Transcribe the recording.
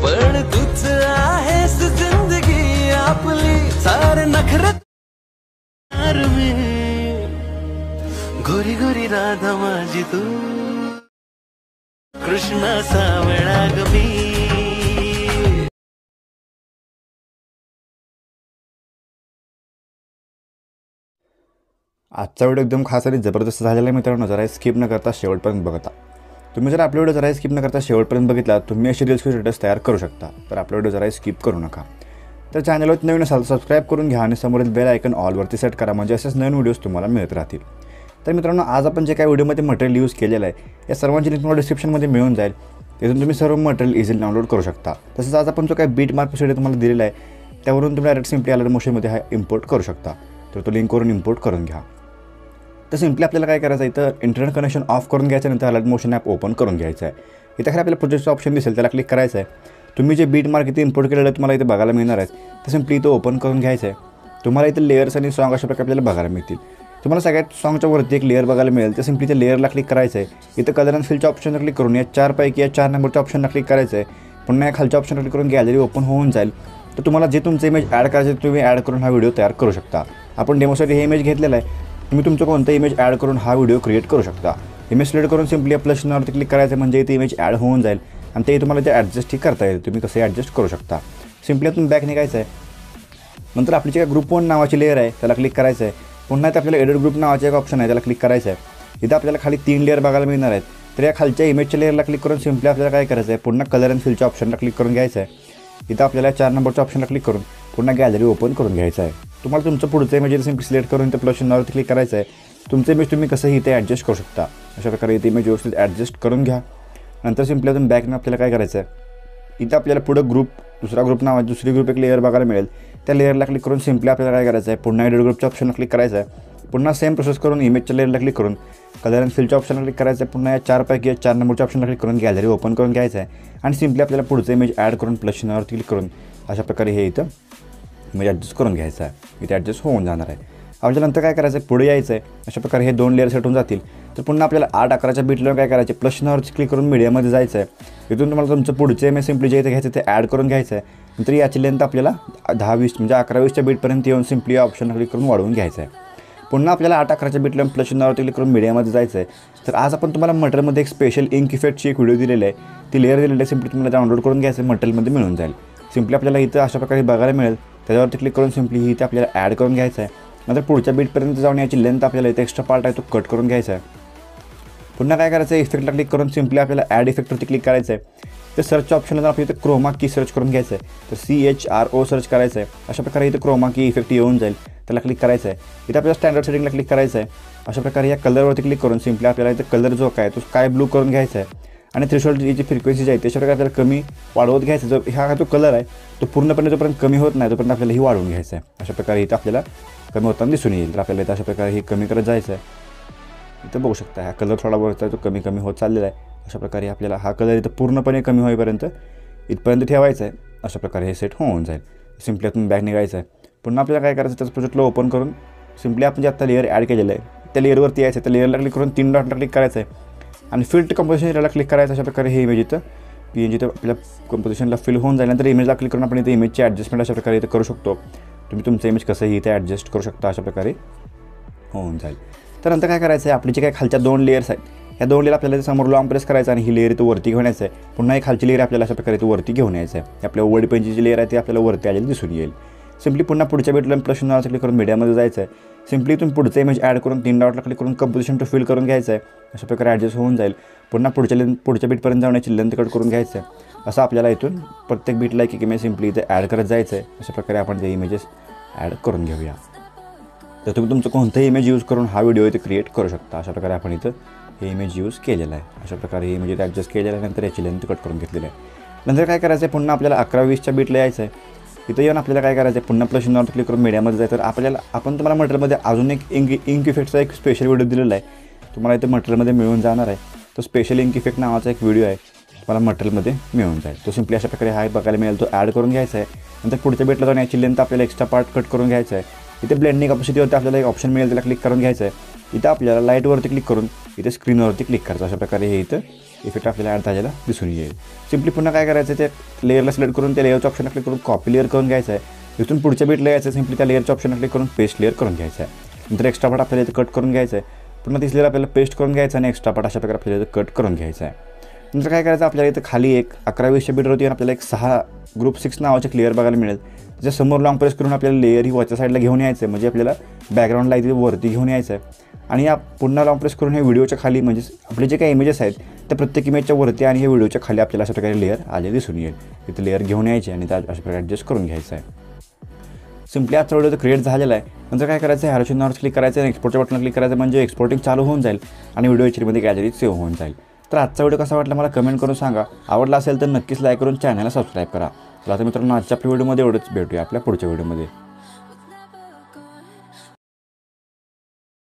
पण तूच आहेस जिंदगी आपली सारे नखरे मी गोरी गोरी राधा माझी तू कृष्ण सावळा ग मी। आजचा व्हिडिओ एकदम खास आणि जबरदस्त झालेला आहे मित्रांनो, जरा स्किप न करता शेवटपर्यंत बघता। तुम्ही जर आपला व्हिडिओ जरा स्किप न करता शेवटपर्यंत बघितला तुम्ही अशी रील्स स्टेटस तयार करू शकता, तर आपला व्हिडिओ जरा स्किप करू नका। तर चॅनलवर नवीन असाल सबस्क्राईब करून घ्या आणि समोरील बेल आयकन ऑलवरती सेट करा, म्हणजे असेच नवीन व्हिडिओज तुम्हाला मिळत राहतील। तर मित्रांनो, आज आपण जे काही व्हिडिओमध्ये मटेरियल यूज केलेलं आहे या सर्वांची लिंक तुम्हाला डिस्क्रिप्शनमध्ये मिळून जाईल, तिथून तुम्ही सर्व मटेरियल इझिली डाउनलोड करू शकता। तसंच आज आपण जो काही बीट मार्क प्रोसिजर तुम्हाला दिलेला आहे त्यावरून तुम्ही डायरेक्ट सिम्पली अलर्ट मोशनमध्ये हा इम्पोर्ट करू शकता, तर तो लिंकवरून इम्पोर्ट करून घ्या। तर सिम्पली आपल्याला काय करायचं आहे, तर इंटरनेट कनेक्शन ऑफ करून घ्यायचं, नंतर अलर्ट मोशन ॲप ओपन करून घ्यायचं आहे। इथे खाली आपल्याला प्रोजेक्टचं ऑप्शन दिसेल त्याला क्लिक करायचं आहे। तुम्ही जे बीट मार्क इथे इम्पोर्ट केलेलं आहे तुम्हाला इथे बघायला मिळणार आहे, तर सिम्पली इथं ओपन करून घ्यायचं आहे। तुम्हाला इथे लेयर्स आणि सॉन्ग अशा प्रकारे आपल्याला बघायला मिळतील। तुम्हाला सगळ्यात सॉन्गच्या वरती एक लेअर बघायला मिळेल, तर सिम्पली त्या लेअरला क्लिक करायचं आहे। इथं कलर अँड फिलच्या ऑप्शनवर क्लिक करून या 4 पैकी या 4 नंबरच्या ऑप्शनला क्लिक करायचं आहे। पुन्हा या खालच्या ऑप्शनवर क्लिक करून गॅलरी ओपन होऊन जाईल। तर तुम्हाला जे तुमचं इमेज ॲड करायचं आहे तुम्ही ॲड करून हा व्हिडिओ तयार करू शकता। आपण डेमोसाठी हे इमेज घेतलेला आहे, तुम्ही तुमचं कोणतं इमेज ॲड करून हा व्हिडिओ क्रिएट करू शकता। इमेज सिलेक्ट करून सिम्पली प्लस चिन्हावरती क्लिक करायचं, म्हणजे इथे इमेज ॲड होऊन जाईल आणि ते तुम्हाला ते ॲडजस्टही करता येईल, तुम्ही कसं ॲडजस्ट करू शकता। सिम्पली तुम्ही बॅक निघायचं आहे, नंतर आपली जे ग्रुप 1 नावाची लेअर आहे त्याला क्लिक करायचं आहे। पुन्हा इथे आपल्याला एडिट ग्रुप नावाचे एक ऑप्शन आहे त्याला क्लिक करायचं आहे। इथं आपल्याला खाली 3 लेअर बघायला मिळणार आहेत, तर या खालच्या इमेजच्या लेअरला क्लिक करून सिम्पली आपल्याला काय करायचं आहे, पुन्हा कलर अँड फिलच्या ऑप्शनला क्लिक करून घ्यायचं आहे। इथं आपल्याला 4 नंबरच्या ऑप्शनला क्लिक करून पुन्हा गॅलरी ओपन करून घ्यायचं आहे। तुम्हाला तुमचं पुढचं इमेज सिम्पली सिलेक्ट करून इथं प्लस चिन्हावरती क्लिक करायचं आहे। तुमचं इमेज तुम्ही कसंही इथे ॲडजस्ट करू शकता, अशा प्रकारे इथे इमेज व्यवस्थित ॲडजस्ट करून घ्या। नंतर सिम्पली तुम्ही बॅकने आपल्याला काय करायचं आहे, इथं आपल्याला पुढं दुसरा ग्रुप नावाची दुसरी ग्रुप एक लेअर बघायला मिळेल, त्या लेअरला क्लिक करून सिम्पली आपल्याला काय करायचं आहे, पुन्हा एडिट ग्रुपच्या ऑप्शनला क्लिक करायचं आहे। पुन्हा सेम प्रोसेस करून इमेजच्या लेअरला क्लिक करून कलर अँड फिलच्या ऑप्शनला क्लिक करायचं आहे। पुन्हा या 4 पैकी 4 नंबरच्या ऑप्शनला क्लिक करून गॅलरी ओपन करून घ्यायचं आहे आणि सिम्पली आपल्याला पुढचं इमेज ॲड करून प्लस चिन्हावरती क्लिक करून अशा प्रकारे हे इथं इमेज ॲडजस्ट करून घ्यायचं आहे। इथे ॲडजस्ट होऊन जाणार आहे। आपल्यानंतर काय करायचं आहे, पुढे यायचं आहे। अशा प्रकारे हे 2 लेअर सेट होऊन जातील। तर पुन्हा आपल्याला 8-11च्या बीटला काय करायचे, प्लस चिन्हावरती क्लिक करून मीडियामध्ये जायचं आहे। इथून तुम्हाला तुमचं पुढचे इमेज सिम्पली जे इथे घ्यायचं ते ॲड करून घ्यायचं आहे। नंतर याची लेंथ आपल्याला 10-20 म्हणजे 11-20च्या बीटपर्यंत येऊन सिम्पली या ऑप्शनला क्लिक करून वाढवून घ्यायचं आहे। पुन्हा आपल्याला 8-11च्या बीटला प्लस चिन्हावरती क्लिक करून मीडियामध्ये जायचं आहे। तर आज आपण तुम्हाला मटेरियलमध्ये एक स्पेशल इंक इफेक्टची एक व्हिडिओ दिलेली आहे, ती लेअर दिलेली आहे, सिम्पली तुम्हाला डाउनलोड करून घ्यायचं आहे, मटेरियलमध्ये मिळून जाईल। सिम्पली आपल्याला इथं अशा प्रकारे बघायला मिळेल, त्याच्यावरती क्लिक करून सिम्पली ही इथे आपल्याला ॲड करून घ्यायचं आहे। नंतर पुढच्या बीटपर्यंत जाऊन याची लेंथ आपल्याला इथे एक्स्ट्रा पार्ट आहे तो कट करून घ्यायचा आहे। पुन्हा काय करायचं आहे, इफेक्टला क्लिक करून सिम्पली आपल्याला ॲड इफेक्टवरती क्लिक करायचं आहे। तर सर्चच्या ऑप्शनला आपण इथे क्रोमा की सर्च करून घ्यायचं आहे, तर CHRO सर्च करायचं आहे। अशा प्रकारे इथे क्रोमा की इफेक्ट येऊन जाईल, त्याला क्लिक करायचं आहे। इथे आपल्याला स्टँडर्ड सेटिंगला क्लिक करायचं आहे। अशा प्रकारे या कलरवरती क्लिक करून सिम्पली आपल्याला इथे कलर जो काय तो स्काय ब्लू करून घ्यायचा आहे आणि थ्रेशोल्डची जी फ्रिक्वेन्सी जी आहे त्याच्या प्रकारे आपल्याला कमी वाढवत घ्यायचं। जो हा जो कलर आहे तो पूर्णपणे जोपर्यंत कमी होत नाही तोपर्यंत आपल्याला ही वाढवून घ्यायचं आहे। अशा प्रकारे इथं आपल्याला कमी होताना दिसून येईल, तर आपल्याला इथं अशा प्रकारे हे कमी करत जायचं आहे। इथं बघू शकता हा कलर थोडा वरचा आहे तो कमी कमी होत चाललेला आहे। अशा प्रकारे आपल्याला हा कलर इथं पूर्णपणे कमी होईपर्यंत इथपर्यंत ठेवायचं आहे। अशा प्रकारे हे सेट होऊन जाईल। सिम्पली आपण बॅक निघायचं आहे। पुन्हा आपल्याला काय करायचं, त्याचं प्रोजेक्टला ओपन करून सिम्पली आपण जे आत्ता लेअर ॲड केलेलं आहे त्या लेअरवरती यायचं आहे। त्या लेअरला क्लिक करून 3 डॉटला क्लिक करायचं आहे आणि फिल्ट कंपोजिशनला क्लिक करायचं। अशा प्रकारे हे इमेज इथं PNG तर आपल्या कंपोजिशनला फिल होऊन जाईल। नंतर इमेजला क्लिक करून आपण इथे इमेजची ॲडजस्टमेंट अशा प्रकारे इथे करू शकतो। तुम्ही तुमचं इमेज कसंही इथे ॲडजस्ट करू शकता, अशा प्रकारे होऊन जाईल। तर नंतर काय करायचं आहे, आपली जे काही खालच्या 2 लेयर्स आहेत या 2 लेअर आपल्याला समोर लॉंग प्रेस करायचं आणि ही लेअर इथं वरती घेऊन यायचं आहे। पुन्हा एक खालची लेअर आपल्याला अशा प्रकारे इथं वरती घेऊन यायचं आहे। आपल्या ओवडी पेनची जी लेअर आहे ती आपल्याला वरती आलेली दिसून येईल। सिम्पली पुन्हा पुढच्या बीटला प्लस चिन्हावरती क्लिक करून मीडियामध्ये जायचं आहे। सिम्पली तुम्ही पुढचं इमेज ॲड करून 3 डॉटला क्लिक करून कंपोजिशन टू फिल करून घ्यायचं आहे। अशा प्रकारे ॲडजस्ट होऊन जाईल। पुन्हा पुढच्या बीटपर्यंत जाऊन याची लेंथ कट करून घ्यायचं आहे। असं आपल्याला इथून प्रत्येक बीटला एक इमेज सिम्पली इथे ॲड करत जायचं आहे। अशा प्रकारे आपण ते इमेजेस ॲड करून घेऊया। तर तुम्ही तुमचं कोणतंही इमेज यूज करून हा व्हिडिओ इथे क्रिएट करू शकता। अशा प्रकारे आपण इथं हे इमेज यूज केलेलं आहे। अशा प्रकारे हे इमेज इथे ॲडजस्ट केलेलं आहे, नंतर याची लेंथ कट करून घेतलेली आहे। नंतर काय करायचं आहे, पुन्हा आपल्याला 11-20च्या बीटला यायचं आहे। इथं येऊन आपल्याला काय करायचं आहे, पुन्हा प्लस चिन्हावर क्लिक करून मीडियामध्ये जायचं। तर आपण तुम्हाला मटेरियलमध्ये अजून एक इंक इफेक्टचा एक स्पेशल व्हिडिओ दिलेला आहे, तुम्हाला इथे मटेरियलमध्ये मिळून जाणार आहे। तो स्पेशल इंक इफेक्ट नावाचा एक व्हिडिओ आहे, तुम्हाला मटेरियलमध्ये मिळून जाईल। तो सिम्पली अशा प्रकारे हा बघायला मिळेल, तो ॲड करून घ्यायचा आहे। नंतर पुढच्या बीटला जाऊन याची लेंथ आपल्याला एक्स्ट्रा पार्ट कट करून घ्यायचा आहे। इथे ब्लेंडिंग ऑपॉर्च्युनिटीवरती आपल्याला एक ऑप्शन मिळेल, त्याला क्लिक करून घ्यायचं आहे। इथं आपल्याला लाईटवरती क्लिक करून इथे स्क्रीनवरती क्लिक करायचं। अशा प्रकारे हे इथं इफेक्ट आपल्याला ॲड झालेला दिसून येईल. सिम्पली पुन्हा काय करायचं ते लेअरला सिलेक्ट करून त्या लेअरच्या ऑप्शनला क्लिक करून कॉपी लेअर करून घ्यायचं आहे. इथून पुढच्या बीटला यायचं सिम्पली त्या लेअरच्या ऑप्शनला क्लिक करून पेस्ट लेअर करून घ्यायचं आहे. नंतर एक्स्ट्रा पार्ट आपल्याला इथे कट करून घ्यायचं आहे. पुन्हा तीच लेअर आपल्याला पेस्ट करून घ्यायचं आणि एक्स्ट्रा पार्ट अशा प्रकारे आपल्याला इथे कट करून घ्यायचं आहे. नंतर काय करायचं आपल्याला इथं खाली एक 11-20च्या बीटवरती आपल्याला एक 6 ग्रुप 6 नावाचे लेअर बघायला मिळेल. त्याच्यासमोर लॉंग प्रेस करून आपल्याला लेअर ही वरच्या साईडला घेऊन यायचं आहे. म्हणजे आपल्याला बॅकग्राऊंडला इथे वरती घेऊन यायचं आहे आणि या पुन्हा लॉंग प्रेस करून हे व्हिडिओच्या खाली म्हणजे आपले जे काही इमेजेस आहेत त्या प्रत्येक इमेजच्या वरती आणि हे व्हिडिओच्या खाली आपल्याला अशा प्रकारे लेअर आले दिसून येईल. इथे लेअर घेऊन यायचे आणि त्या अशा प्रकारे ॲडजस्ट करून घ्यायचं आहे. सिम्पली आजचा व्हिडिओ तर क्रिएट झालेला आहे. नंतर काय करायचं आहे ॲरो चिन्हावर क्लिक करायचं आणि एक्सपोर्टच्या बटनवर क्लिक करायचं म्हणजे एक्सपोर्टिंग चालू होऊन जाईल आणि व्हिडिओ एचडीमध्ये गॅलरीत सेव्ह होऊन जाईल. तर आजचा व्हिडिओ कसा वाटला मला कमेंट करून सांगा. आवडला असेल तर नक्कीच लाईक करून चॅनलला सबस्क्राईब करा. चला तर मित्रांनो आजच्या आपल्या व्हिडिओमध्ये एवढंच. भेटूया आपल्या पुढच्या व्हिडिओमध्ये.